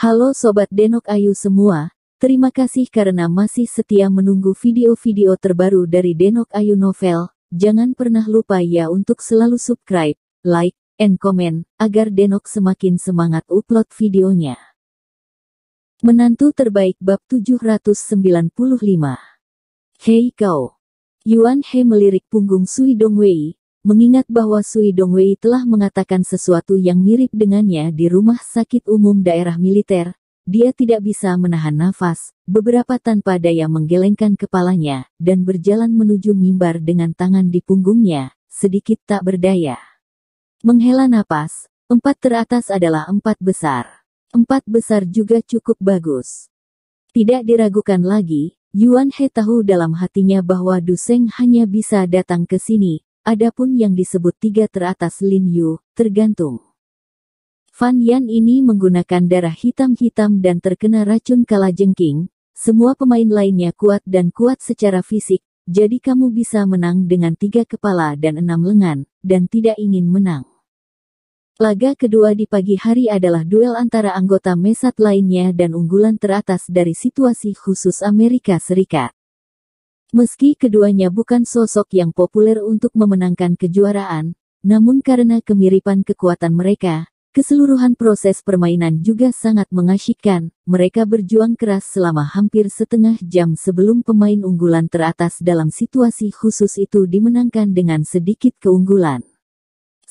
Halo Sobat Denok Ayu semua, terima kasih karena masih setia menunggu video-video terbaru dari Denok Ayu Novel. Jangan pernah lupa ya untuk selalu subscribe, like, and comment, agar Denok semakin semangat upload videonya. Menantu terbaik bab 795. Hei kau! Yuan He melirik punggung Sui Dongwei, mengingat bahwa Sui Dongwei telah mengatakan sesuatu yang mirip dengannya di rumah sakit umum daerah militer. Dia tidak bisa menahan nafas, beberapa tanpa daya menggelengkan kepalanya, dan berjalan menuju mimbar dengan tangan di punggungnya, sedikit tak berdaya. Menghela napas, 4 teratas adalah 4 besar. 4 besar juga cukup bagus. Tidak diragukan lagi, Yuan He tahu dalam hatinya bahwa Du Seng hanya bisa datang ke sini. Adapun yang disebut 3 teratas Lin Yu, tergantung. Fan Yan ini menggunakan darah hitam-hitam dan terkena racun kalajengking. Semua pemain lainnya kuat dan kuat secara fisik, jadi kamu bisa menang dengan 3 kepala dan 6 lengan, dan tidak ingin menang. Laga kedua di pagi hari adalah duel antara anggota Mesat lainnya dan unggulan teratas dari situasi khusus Amerika Serikat. Meski keduanya bukan sosok yang populer untuk memenangkan kejuaraan, namun karena kemiripan kekuatan mereka, keseluruhan proses permainan juga sangat mengasyikkan. Mereka berjuang keras selama hampir setengah jam sebelum pemain unggulan teratas dalam situasi khusus itu dimenangkan dengan sedikit keunggulan.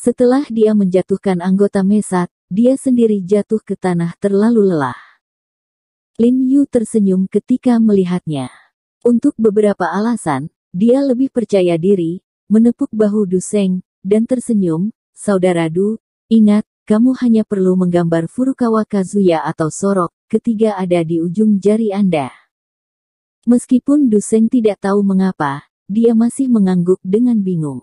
Setelah dia menjatuhkan anggota Mesat, dia sendiri jatuh ke tanah terlalu lelah. Lin Yu tersenyum ketika melihatnya. Untuk beberapa alasan, dia lebih percaya diri, menepuk bahu Du Seng, dan tersenyum. Saudara Du, ingat, kamu hanya perlu menggambar Furukawa Kazuya atau Sorok, ketiga ada di ujung jari Anda. Meskipun Du Seng tidak tahu mengapa, dia masih mengangguk dengan bingung.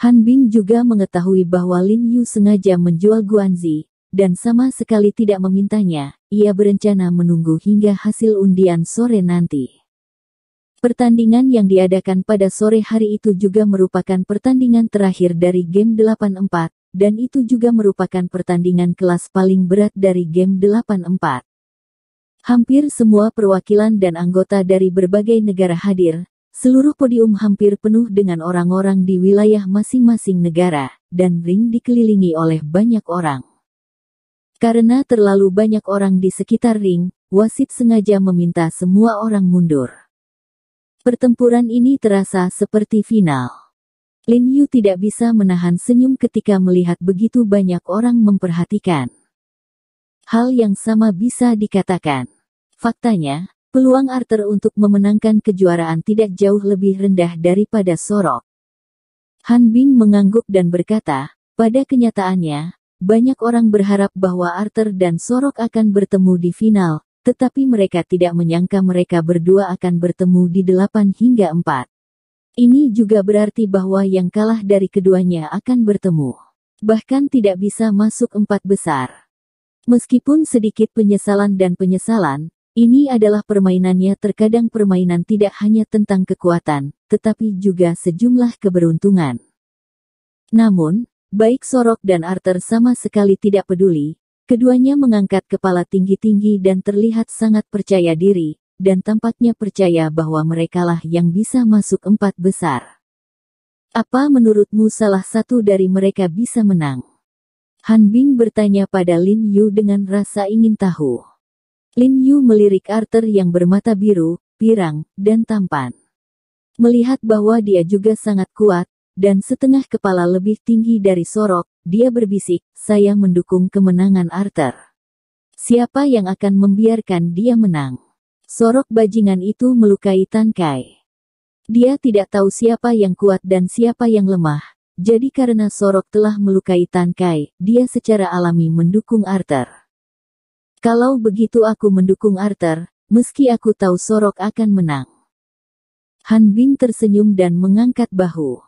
Han Bing juga mengetahui bahwa Lin Yu sengaja menjual Guanzi, dan sama sekali tidak memintanya. Ia berencana menunggu hingga hasil undian sore nanti. Pertandingan yang diadakan pada sore hari itu juga merupakan pertandingan terakhir dari Game 84, dan itu juga merupakan pertandingan kelas paling berat dari Game 84. Hampir semua perwakilan dan anggota dari berbagai negara hadir, seluruh podium hampir penuh dengan orang-orang di wilayah masing-masing negara, dan ring dikelilingi oleh banyak orang. Karena terlalu banyak orang di sekitar ring, wasit sengaja meminta semua orang mundur. Pertempuran ini terasa seperti final. Lin Yu tidak bisa menahan senyum ketika melihat begitu banyak orang memperhatikan. Hal yang sama bisa dikatakan. Faktanya, peluang Arthur untuk memenangkan kejuaraan tidak jauh lebih rendah daripada Sorok. Han Bing mengangguk dan berkata, pada kenyataannya, banyak orang berharap bahwa Arthur dan Sorok akan bertemu di final. Tetapi mereka tidak menyangka mereka berdua akan bertemu di 8 hingga 4. Ini juga berarti bahwa yang kalah dari keduanya akan bertemu. Bahkan tidak bisa masuk 4 besar. Meskipun sedikit penyesalan dan penyesalan, ini adalah permainannya. Terkadang permainan tidak hanya tentang kekuatan, tetapi juga sejumlah keberuntungan. Namun, baik Sorok dan Arthur sama sekali tidak peduli. Keduanya mengangkat kepala tinggi-tinggi dan terlihat sangat percaya diri, dan tampaknya percaya bahwa merekalah yang bisa masuk 4 besar. Apa menurutmu salah satu dari mereka bisa menang? Han Bing bertanya pada Lin Yu dengan rasa ingin tahu. Lin Yu melirik Arthur yang bermata biru, pirang, dan tampan. Melihat bahwa dia juga sangat kuat, dan setengah kepala lebih tinggi dari Sorok, dia berbisik, saya mendukung kemenangan Arthur. Siapa yang akan membiarkan dia menang? Sorok bajingan itu melukai Tan Kai. Dia tidak tahu siapa yang kuat dan siapa yang lemah, jadi karena Sorok telah melukai Tan Kai, dia secara alami mendukung Arthur. Kalau begitu aku mendukung Arthur, meski aku tahu Sorok akan menang. Han Bing tersenyum dan mengangkat bahu.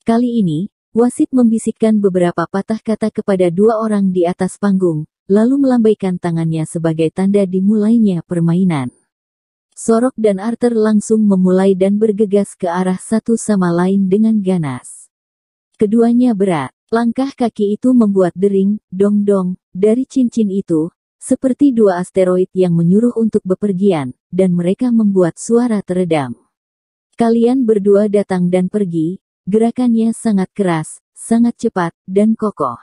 Kali ini, wasit membisikkan beberapa patah kata kepada 2 orang di atas panggung, lalu melambaikan tangannya sebagai tanda dimulainya permainan. Sorok dan Arthur langsung memulai dan bergegas ke arah satu sama lain dengan ganas. Keduanya berat. Langkah kaki itu membuat dering, dong-dong, dari cincin itu, Seperti dua asteroid yang menyuruh untuk bepergian, dan mereka membuat suara teredam. Kalian berdua datang dan pergi, gerakannya sangat keras, sangat cepat, dan kokoh.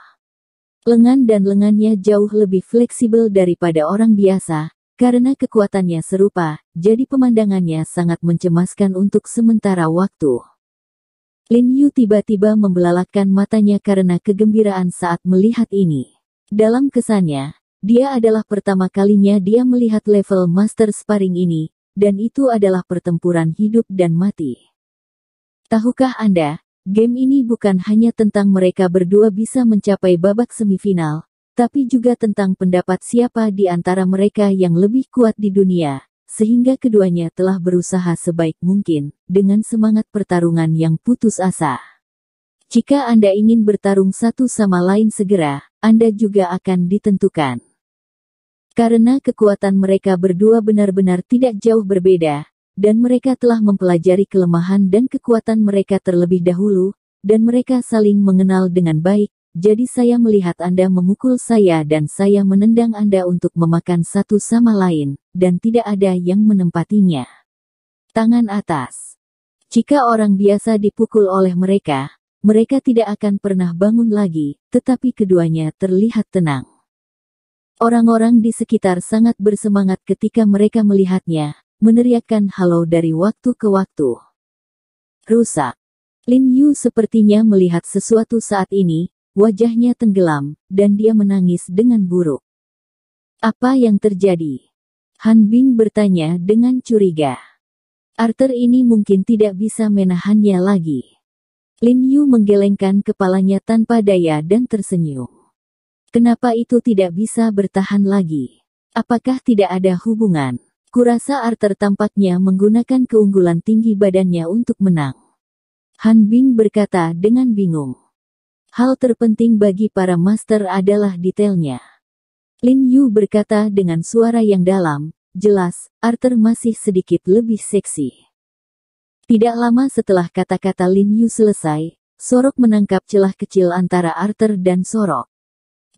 Lengan dan lengannya jauh lebih fleksibel daripada orang biasa, karena kekuatannya serupa, jadi pemandangannya sangat mencemaskan untuk sementara waktu. Lin Yu tiba-tiba membelalakkan matanya karena kegembiraan saat melihat ini. Dalam kesannya, dia adalah pertama kalinya dia melihat level Master Sparring ini, dan itu adalah pertempuran hidup dan mati. Tahukah Anda, game ini bukan hanya tentang mereka berdua bisa mencapai babak semifinal, tapi juga tentang pendapat siapa di antara mereka yang lebih kuat di dunia, sehingga keduanya telah berusaha sebaik mungkin, dengan semangat pertarungan yang putus asa. Jika Anda ingin bertarung satu sama lain segera, Anda juga akan ditentukan. Karena kekuatan mereka berdua benar-benar tidak jauh berbeda, dan mereka telah mempelajari kelemahan dan kekuatan mereka terlebih dahulu, dan mereka saling mengenal dengan baik, jadi saya melihat Anda memukul saya dan saya menendang Anda untuk memakan satu sama lain, dan tidak ada yang menempatinya. Tangan atas. Jika orang biasa dipukul oleh mereka, mereka tidak akan pernah bangun lagi, tetapi keduanya terlihat tenang. Orang-orang di sekitar sangat bersemangat ketika mereka melihatnya, meneriakkan halo dari waktu ke waktu. Rusak. Lin Yu sepertinya melihat sesuatu saat ini, wajahnya tenggelam, dan dia menangis dengan buruk. Apa yang terjadi? Han Bing bertanya dengan curiga. Arthur ini mungkin tidak bisa menahannya lagi. Lin Yu menggelengkan kepalanya tanpa daya dan tersenyum. Kenapa itu tidak bisa bertahan lagi? Apakah tidak ada hubungan? Kurasa Arthur tampaknya menggunakan keunggulan tinggi badannya untuk menang. Han Bing berkata dengan bingung. Hal terpenting bagi para master adalah detailnya. Lin Yu berkata dengan suara yang dalam, jelas, Arthur masih sedikit lebih seksi. Tidak lama setelah kata-kata Lin Yu selesai, Sorok menangkap celah kecil antara Arthur dan Sorok.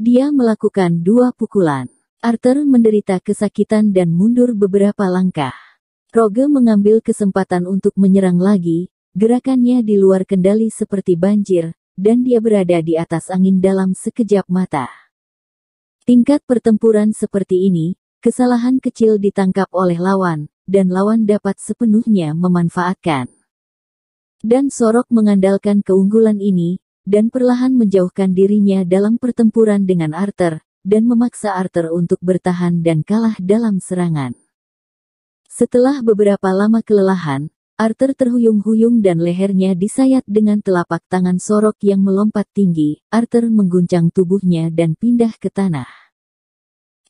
Dia melakukan dua pukulan. Arthur menderita kesakitan dan mundur beberapa langkah. Roge mengambil kesempatan untuk menyerang lagi, gerakannya di luar kendali seperti banjir, dan dia berada di atas angin dalam sekejap mata. Tingkat pertempuran seperti ini, kesalahan kecil ditangkap oleh lawan, dan lawan dapat sepenuhnya memanfaatkan. Dan Sorok mengandalkan keunggulan ini, dan perlahan menjauhkan dirinya dalam pertempuran dengan Arthur, dan memaksa Arthur untuk bertahan dan kalah dalam serangan. Setelah beberapa lama kelelahan, Arthur terhuyung-huyung dan lehernya disayat dengan telapak tangan Sorok yang melompat tinggi. Arthur mengguncang tubuhnya dan pindah ke tanah.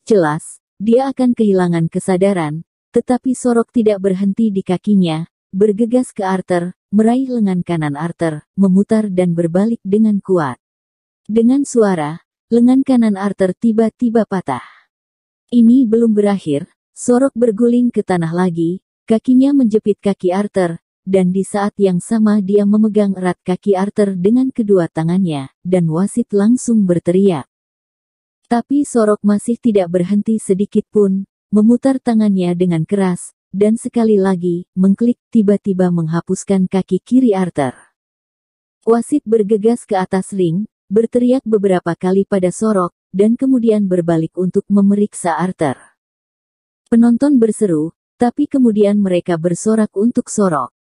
Jelas, dia akan kehilangan kesadaran, tetapi Sorok tidak berhenti di kakinya, bergegas ke Arthur, meraih lengan kanan Arthur, memutar dan berbalik dengan kuat. Dengan suara, lengan kanan Arthur tiba-tiba patah. Ini belum berakhir, Sorok berguling ke tanah lagi, kakinya menjepit kaki Arthur, dan di saat yang sama dia memegang erat kaki Arthur dengan kedua tangannya, dan wasit langsung berteriak. Tapi Sorok masih tidak berhenti sedikit pun, memutar tangannya dengan keras, dan sekali lagi, mengklik tiba-tiba menghapuskan kaki kiri Arthur. Wasit bergegas ke atas ring, berteriak beberapa kali pada Sorok, dan kemudian berbalik untuk memeriksa Arthur. Penonton berseru, tapi kemudian mereka bersorak untuk Sorok.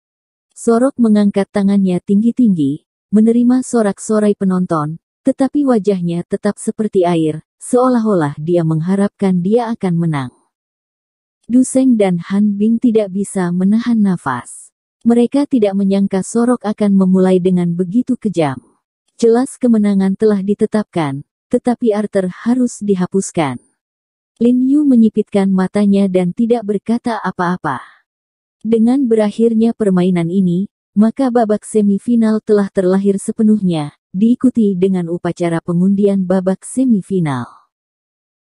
Sorok mengangkat tangannya tinggi-tinggi, menerima sorak-sorai penonton, tetapi wajahnya tetap seperti air, seolah-olah dia mengharapkan dia akan menang. Du Seng dan Han Bing tidak bisa menahan nafas. Mereka tidak menyangka Sorok akan memulai dengan begitu kejam. Jelas kemenangan telah ditetapkan, tetapi Arthur harus dihapuskan. Lin Yu menyipitkan matanya dan tidak berkata apa-apa. Dengan berakhirnya permainan ini, maka babak semifinal telah terlahir sepenuhnya, diikuti dengan upacara pengundian babak semifinal.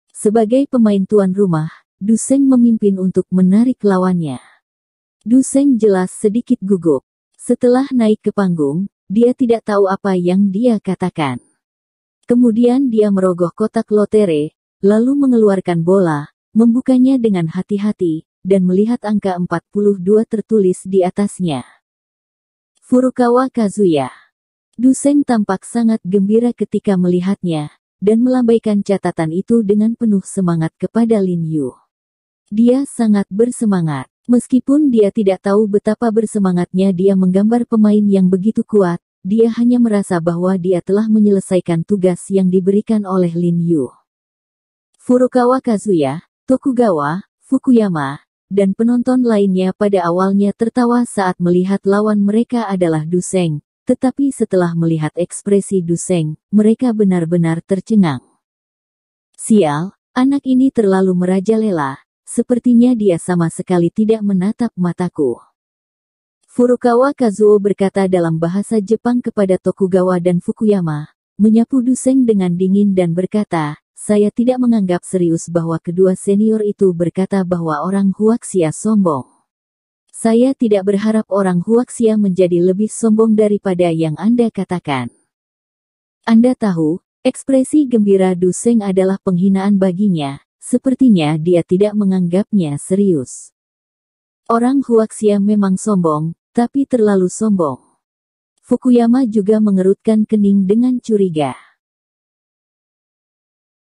Sebagai pemain tuan rumah, Du Seng memimpin untuk menarik lawannya. Du Seng jelas sedikit gugup. Setelah naik ke panggung, dia tidak tahu apa yang dia katakan. Kemudian dia merogoh kotak lotere, lalu mengeluarkan bola, membukanya dengan hati-hati, dan melihat angka 42 tertulis di atasnya. Furukawa Kazuya. Duseng tampak sangat gembira ketika melihatnya, dan melambaikan catatan itu dengan penuh semangat kepada Lin Yu. Dia sangat bersemangat. Meskipun dia tidak tahu betapa bersemangatnya dia menggambar pemain yang begitu kuat, dia hanya merasa bahwa dia telah menyelesaikan tugas yang diberikan oleh Lin Yu. Furukawa Kazuya, Tokugawa, Fukuyama, dan penonton lainnya pada awalnya tertawa saat melihat lawan mereka adalah Duseng. Tetapi setelah melihat ekspresi Duseng, mereka benar-benar tercengang. Sial, anak ini terlalu merajalela, sepertinya dia sama sekali tidak menatap mataku. Furukawa Kazuo berkata dalam bahasa Jepang kepada Tokugawa dan Fukuyama, menyapu Duseng dengan dingin dan berkata, saya tidak menganggap serius bahwa kedua senior itu berkata bahwa orang Huaxia sombong. Saya tidak berharap orang Huaxia menjadi lebih sombong daripada yang Anda katakan. Anda tahu, ekspresi gembira Duseng adalah penghinaan baginya, sepertinya dia tidak menganggapnya serius. Orang Huaxia memang sombong, tapi terlalu sombong. Fukuyama juga mengerutkan kening dengan curiga.